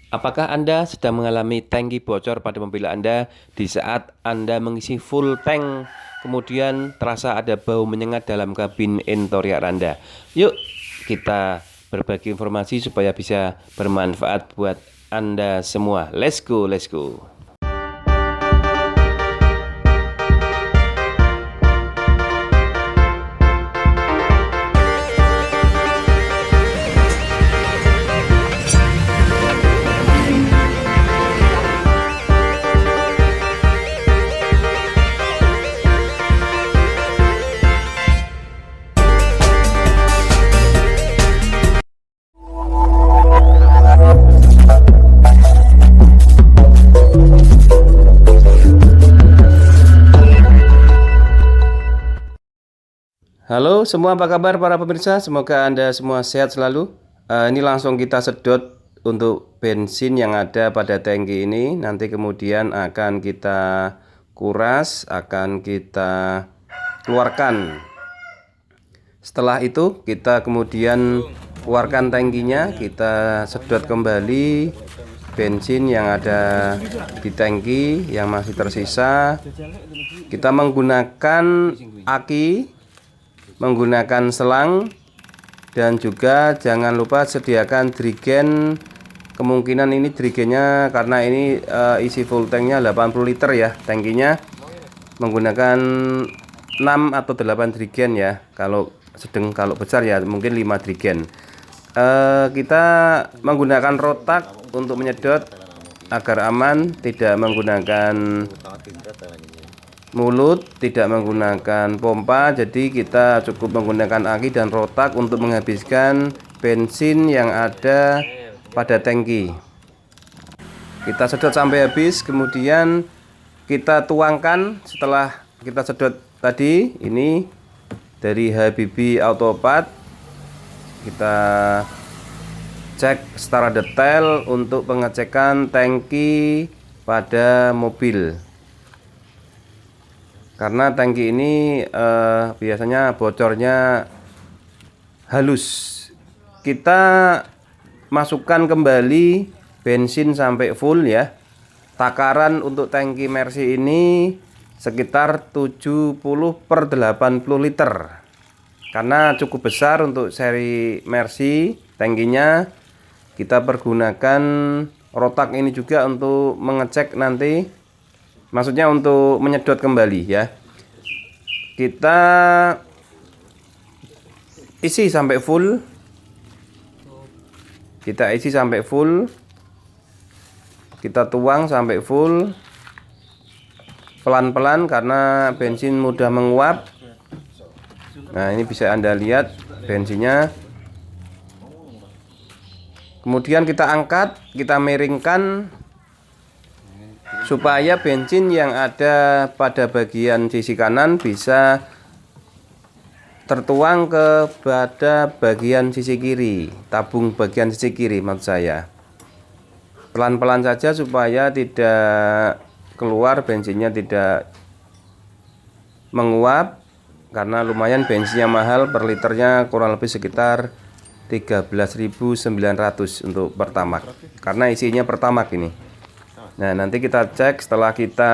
Apakah Anda sedang mengalami tangki bocor pada mobil Anda di saat Anda mengisi full tank, kemudian terasa ada bau menyengat dalam kabin interior Anda? Yuk, kita berbagi informasi supaya bisa bermanfaat buat Anda semua. Let's go, let's go. Halo semua, apa kabar para pemirsa? Semoga Anda semua sehat selalu. Ini langsung kita sedot untuk bensin yang ada pada tangki ini. Nanti kemudian akan kita kuras, akan kita keluarkan. Setelah itu kita kemudian keluarkan tangkinya, kita sedot kembali bensin yang ada di tangki yang masih tersisa. Kita menggunakan aki, menggunakan selang, dan juga jangan lupa sediakan drigen. Kemungkinan ini drigennya karena ini isi full tanknya 80 liter ya tangkinya, menggunakan 6 atau 8 drigen ya. Kalau sedang, kalau besar ya mungkin 5 drigen. Kita menggunakan rotak untuk menyedot agar aman, tidak menggunakan mulut, tidak menggunakan pompa. Jadi kita cukup menggunakan aki dan rotak untuk menghabiskan bensin yang ada pada tangki. Kita sedot sampai habis, kemudian kita tuangkan. Setelah kita sedot tadi, ini dari Habibie Autopat, kita cek secara detail untuk pengecekan tangki pada mobil. Karena tangki ini biasanya bocornya halus. Kita masukkan kembali bensin sampai full ya. Takaran untuk tangki Mercy ini sekitar 70/80 liter. Karena cukup besar untuk seri Mercy tangkinya. Kita pergunakan rotak ini juga untuk mengecek nanti, maksudnya untuk menyedot kembali ya. Kita isi sampai full. Kita isi sampai full. Kita tuang sampai full. Pelan-pelan karena bensin mudah menguap. Nah, ini bisa Anda lihat bensinnya. Kemudian kita angkat, kita miringkan supaya bensin yang ada pada bagian sisi kanan bisa tertuang ke pada bagian sisi kiri, tabung bagian sisi kiri maksud saya. Pelan-pelan saja supaya tidak keluar, bensinnya tidak menguap, karena lumayan bensinnya mahal, per liternya kurang lebih sekitar 13.900 untuk pertamak, karena isinya pertamak ini. Nah, nanti kita cek setelah kita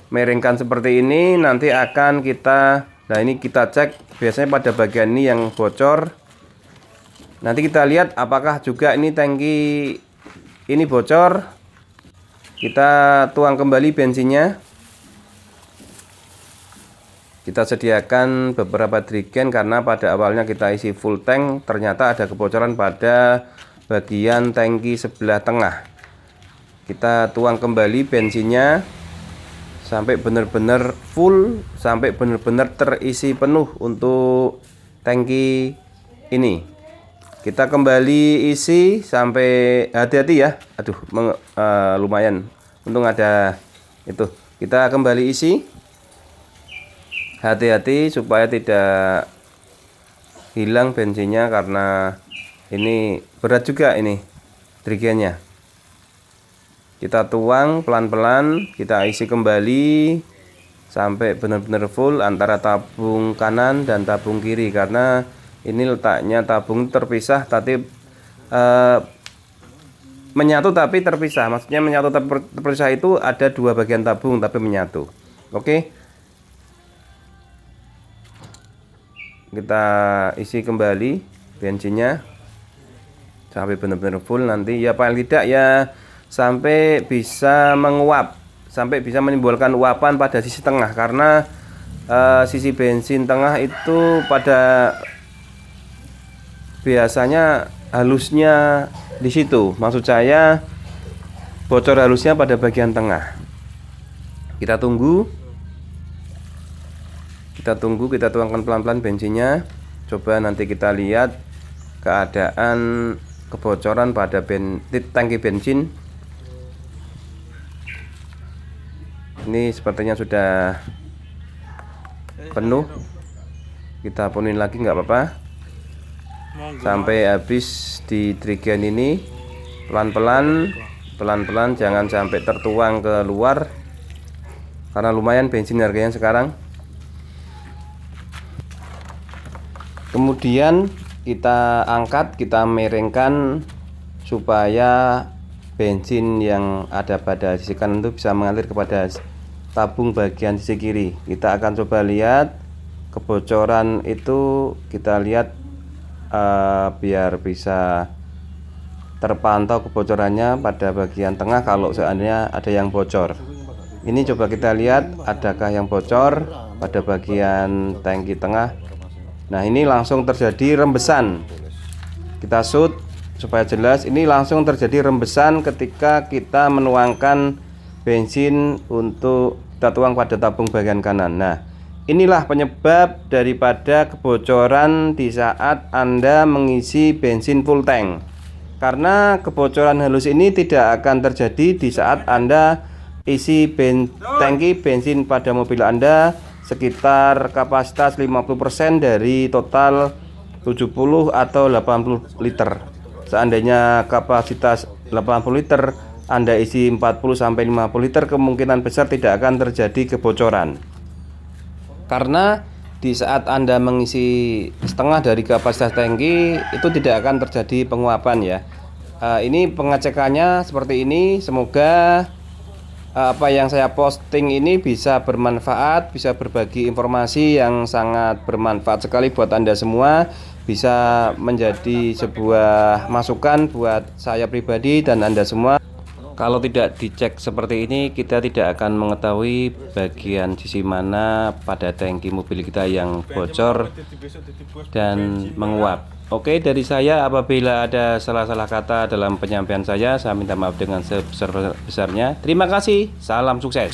miringkan seperti ini, nanti akan kita, nah ini kita cek biasanya pada bagian ini yang bocor. Nanti kita lihat apakah juga ini tangki ini bocor. Kita tuang kembali bensinnya. Kita sediakan beberapa drigen karena pada awalnya kita isi full tank, ternyata ada kebocoran pada bagian tangki sebelah tengah. Kita tuang kembali bensinnya sampai benar-benar full, sampai benar-benar terisi penuh untuk tangki ini. Kita kembali isi sampai, hati-hati ya. Aduh, lumayan. Untung ada itu. Kita kembali isi. Hati-hati supaya tidak hilang bensinnya, karena ini berat juga ini drigennya. Kita tuang pelan-pelan, kita isi kembali sampai benar-benar full antara tabung kanan dan tabung kiri, karena ini letaknya tabung terpisah, tapi menyatu tapi terpisah. Maksudnya menyatu tapi terpisah itu ada dua bagian tabung tapi menyatu. Oke. Kita isi kembali bensinnya sampai benar-benar full, nanti ya paling tidak ya sampai bisa menguap, sampai bisa menimbulkan uapan pada sisi tengah, karena sisi bensin tengah itu pada biasanya halusnya di situ. Maksud saya bocor halusnya pada bagian tengah. Kita tunggu, kita tuangkan pelan-pelan bensinnya. Coba nanti kita lihat keadaan kebocoran pada tangki bensin. Ini sepertinya sudah penuh. Kita penuhin lagi nggak apa-apa sampai habis di trigen ini. Pelan-pelan, jangan sampai tertuang ke luar, karena lumayan bensin harganya sekarang. Kemudian kita angkat, kita miringkan supaya bensin yang ada pada sisi kanan itu bisa mengalir kepada tabung bagian sisi kiri. Kita akan coba lihat kebocoran itu, kita lihat biar bisa terpantau kebocorannya pada bagian tengah kalau seandainya ada yang bocor. Ini coba kita lihat adakah yang bocor pada bagian tangki tengah. Nah, ini langsung terjadi rembesan. Kita shoot supaya jelas. Ini langsung terjadi rembesan ketika kita menuangkan bensin untuk kita tuang pada tabung bagian kanan. Nah, inilah penyebab daripada kebocoran di saat Anda mengisi bensin full tank. Karena kebocoran halus ini tidak akan terjadi di saat Anda isi tangki bensin pada mobil Anda sekitar kapasitas 50% dari total 70 atau 80 liter. Seandainya kapasitas 80 liter, Anda isi 40 sampai 50 liter, kemungkinan besar tidak akan terjadi kebocoran. Karena di saat Anda mengisi setengah dari kapasitas tangki itu tidak akan terjadi penguapan ya. Ini pengecekannya seperti ini. Semoga apa yang saya posting ini bisa bermanfaat, bisa berbagi informasi yang sangat bermanfaat sekali buat Anda semua, bisa menjadi sebuah masukan buat saya pribadi dan Anda semua. Kalau tidak dicek seperti ini, kita tidak akan mengetahui bagian sisi mana pada tangki mobil kita yang bocor dan menguap. Oke, dari saya apabila ada salah-salah kata dalam penyampaian saya minta maaf dengan sebesar-besarnya. Terima kasih, salam sukses.